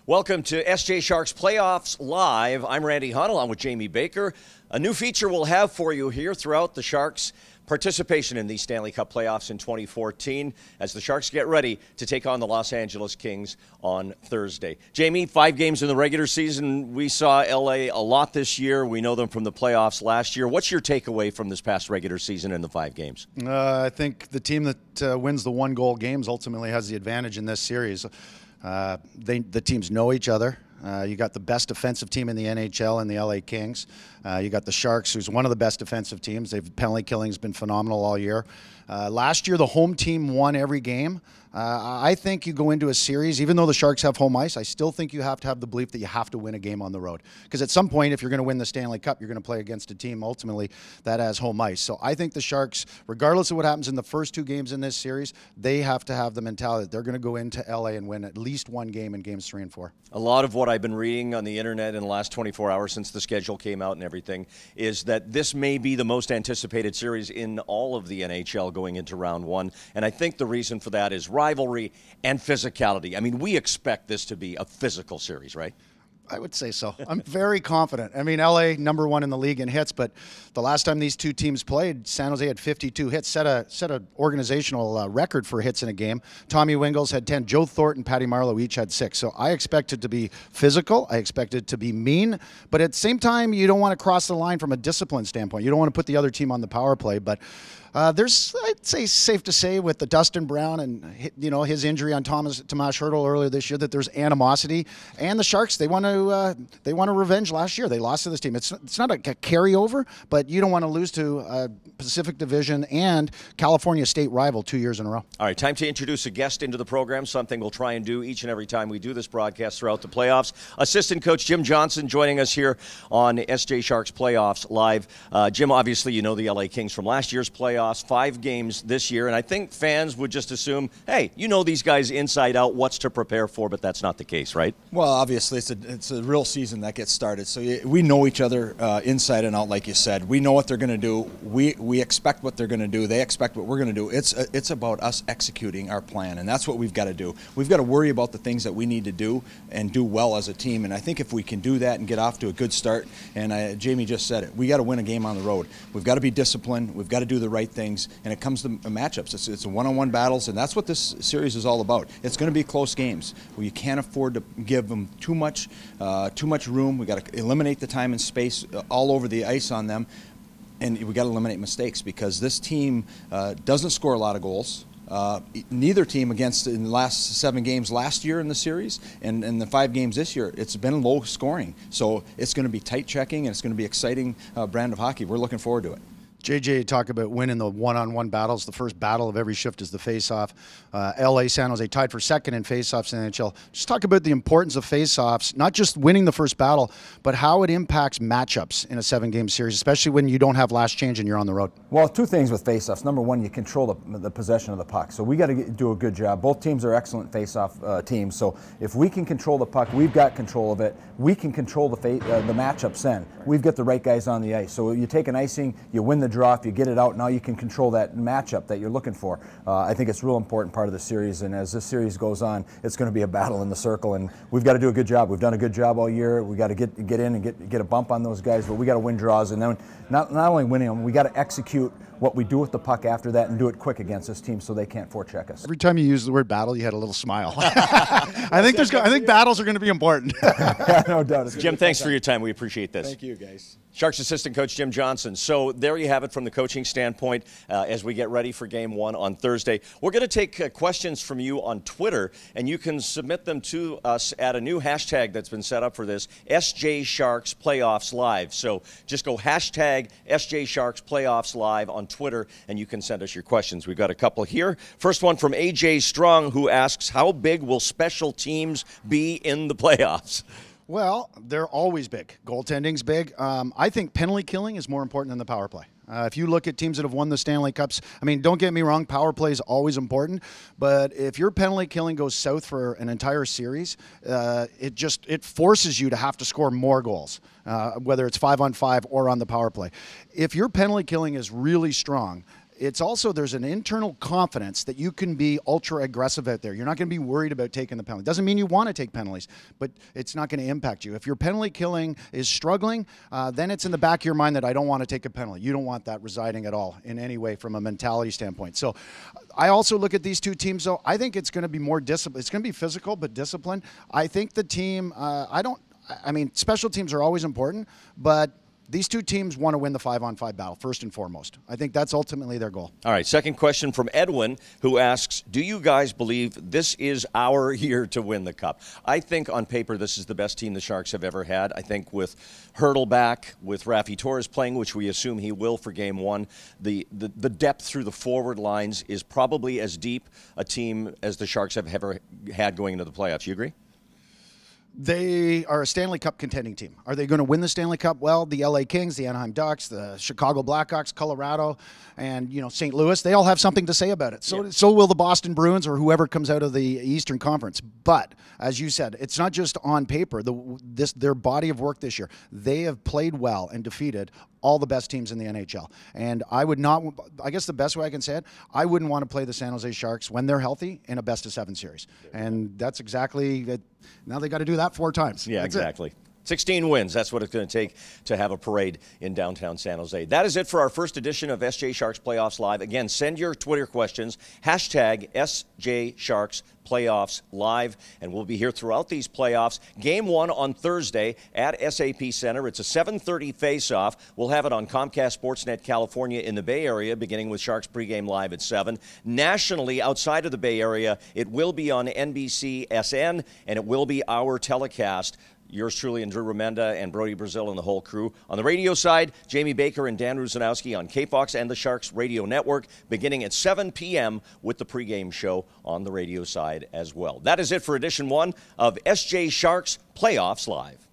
Welcome to SJSharks Playoffs Live. I'm Randy Hahn along with Jamie Baker. A new feature we'll have for you here throughout the Sharks' participation in the Stanley Cup playoffs in 2014 as the Sharks get ready to take on the Los Angeles Kings on Thursday. Jamie, 5 games in the regular season. We saw LA a lot this year. We know them from the playoffs last year. What's your takeaway from this past regular season in the 5 games? I think the team that wins the one-goal games ultimately has the advantage in this series. The teams know each other. You got the best defensive team in the NHL in the LA Kings. You got the Sharks, who's one of the best defensive teams. Penalty killing's been phenomenal all year. Last year, the home team won every game. I think you go into a series, even though the Sharks have home ice, I still think you have to have the belief that you have to win a game on the road. Because at some point, if you're going to win the Stanley Cup, you're going to play against a team, ultimately, that has home ice. So I think the Sharks, regardless of what happens in the first 2 games in this series, they have to have the mentality that they're going to go into LA and win at least one game in games 3 and 4. A lot of what I've been reading on the internet in the last 24 hours since the schedule came out and everything is that this may be the most anticipated series in all of the NHL going into round 1. And I think the reason for that is rivalry and physicality. I mean, we expect this to be a physical series, right? I would say so. I'm very confident. I mean, LA, number 1 in the league in hits, but the last time these 2 teams played, San Jose had 52 hits, set a organizational record for hits in a game. Tommy Wingels had 10. Joe Thornton, Patty Marleau each had 6. So I expect it to be physical. I expect it to be mean. But at the same time, you don't want to cross the line from a discipline standpoint. You don't want to put the other team on the power play. But there's, I'd say, safe to say with the Dustin Brown and his injury on Tomas Hertl earlier this year that there's animosity. And the Sharks, they want to revenge last year. They lost to this team. It's not a carryover, but you don't want to lose to a Pacific Division and California State rival 2 years in a row. All right, time to introduce a guest into the program, something we'll try and do each and every time we do this broadcast throughout the playoffs. Assistant coach Jim Johnson joining us here on SJSharks Playoffs Live. Jim, obviously you know the LA Kings from last year's playoffs. 5 games this year, and I think fans would just assume, hey, you know these guys inside out, what's to prepare for, but that's not the case, right? Well, obviously, it's a real season that gets started, so we know each other inside and out, like you said. We know what they're going to do. We expect what they're going to do. They expect what we're going to do. It's about us executing our plan, and that's what we've got to do. We've got to worry about the things that we need to do and do well as a team, and I think if we can do that and get off to a good start, and Jamie just said it, we got to win a game on the road. We've got to be disciplined. We've got to do the right things, and it comes to matchups. It's one-on-one battles, and that's what this series is all about. It's going to be close games where you can't afford to give them too much room. We got to eliminate the time and space all over the ice on them, and we got to eliminate mistakes because this team doesn't score a lot of goals. Neither team against in the last 7 games last year in the series and in the 5 games this year, it's been low scoring. So it's going to be tight checking and it's going to be exciting brand of hockey. We're looking forward to it. JJ talked about winning the one-on-one battles. The first battle of every shift is the face-off. LA, San Jose tied for second in face-offs in the NHL. Just talk about the importance of face-offs, not just winning the first battle, but how it impacts matchups in a 7-game series, especially when you don't have last change and you're on the road. Well, 2 things with face-offs. Number 1, you control the possession of the puck. So we got to do a good job. Both teams are excellent face-off teams. So if we can control the puck, we've got control of it. We can control the matchups then. We've got the right guys on the ice. So you take an icing, you win the draw, if you get it out, now you can control that matchup that you're looking for. I think it's a real important part of the series, and as this series goes on, it's going to be a battle in the circle, and we've got to do a good job. We've done a good job all year. We've got to get in and get a bump on those guys, but we got to win draws, and then not only winning them, we got to execute what we do with the puck after that and do it quick against this team so they can't forecheck us. Every time you use the word battle, you had a little smile. I think battles are going to be important. Yeah, no doubt. Jim, thanks for your time. We appreciate this. Thank you, guys. Sharks assistant coach Jim Johnson. So there you have it from the coaching standpoint as we get ready for Game 1 on Thursday. We're going to take questions from you on Twitter, and you can submit them to us at a new hashtag that's been set up for this, SJSharks Playoffs Live. So just go hashtag SJSharks Playoffs Live on Twitter, and you can send us your questions. We've got a couple here. First one from AJ Strong, who asks, how big will special teams be in the playoffs? Well, they're always big. Goaltending's big. I think penalty killing is more important than the power play. If you look at teams that have won the Stanley Cups, I mean, don't get me wrong, power play is always important, but if your penalty killing goes south for an entire series, it forces you to have to score more goals, whether it's 5-on-5 or on the power play. If your penalty killing is really strong, it's also there's an internal confidence that you can be ultra aggressive out there. You're not going to be worried about taking the penalty. Doesn't mean you want to take penalties, but it's not going to impact you. If your penalty killing is struggling, then it's in the back of your mind that I don't want to take a penalty. You don't want that residing at all in any way from a mentality standpoint. So I also look at these two teams, though. I think it's going to be more disciplined. It's going to be physical, but disciplined. I think the team, I mean, special teams are always important, but these two teams want to win the 5-on-5 battle, first and foremost. I think that's ultimately their goal. All right, second question from Edwin, who asks, do you guys believe this is our year to win the Cup? I think on paper this is the best team the Sharks have ever had. I think with Hurdle back, with Raffi Torres playing, which we assume he will for Game 1, the depth through the forward lines is probably as deep a team as the Sharks have ever had going into the playoffs. You agree? They are a Stanley Cup contending team. Are they going to win the Stanley Cup? Well, the LA Kings, the Anaheim Ducks, the Chicago Blackhawks, Colorado, and St. Louis, they all have something to say about it. So will the Boston Bruins or whoever comes out of the Eastern Conference. But as you said, it's not just on paper. Their body of work this year, they have played well and defeated all the best teams in the NHL. And I guess the best way I can say it, I wouldn't want to play the San Jose Sharks when they're healthy in a best-of-7 series. And that's exactly that. Now they got to do that 4 times. Yeah, that's exactly. 16 wins. That's what it's going to take to have a parade in downtown San Jose. That is it for our first edition of SJ Sharks Playoffs Live. Again, send your Twitter questions, hashtag SJ Sharks Playoffs Live, and we'll be here throughout these playoffs. Game 1 on Thursday at SAP Center. It's a 7:30 face-off. We'll have it on Comcast Sportsnet California in the Bay Area, beginning with Sharks pregame live at 7. Nationally, outside of the Bay Area, it will be on NBC SN, and it will be our telecast. Yours truly and Drew Remenda and Brody Brazil and the whole crew. On the radio side, Jamie Baker and Dan Rusanowski on KFOX and the Sharks Radio Network, beginning at 7 p.m. with the pregame show on the radio side as well. That is it for edition 1 of SJ Sharks Playoffs Live.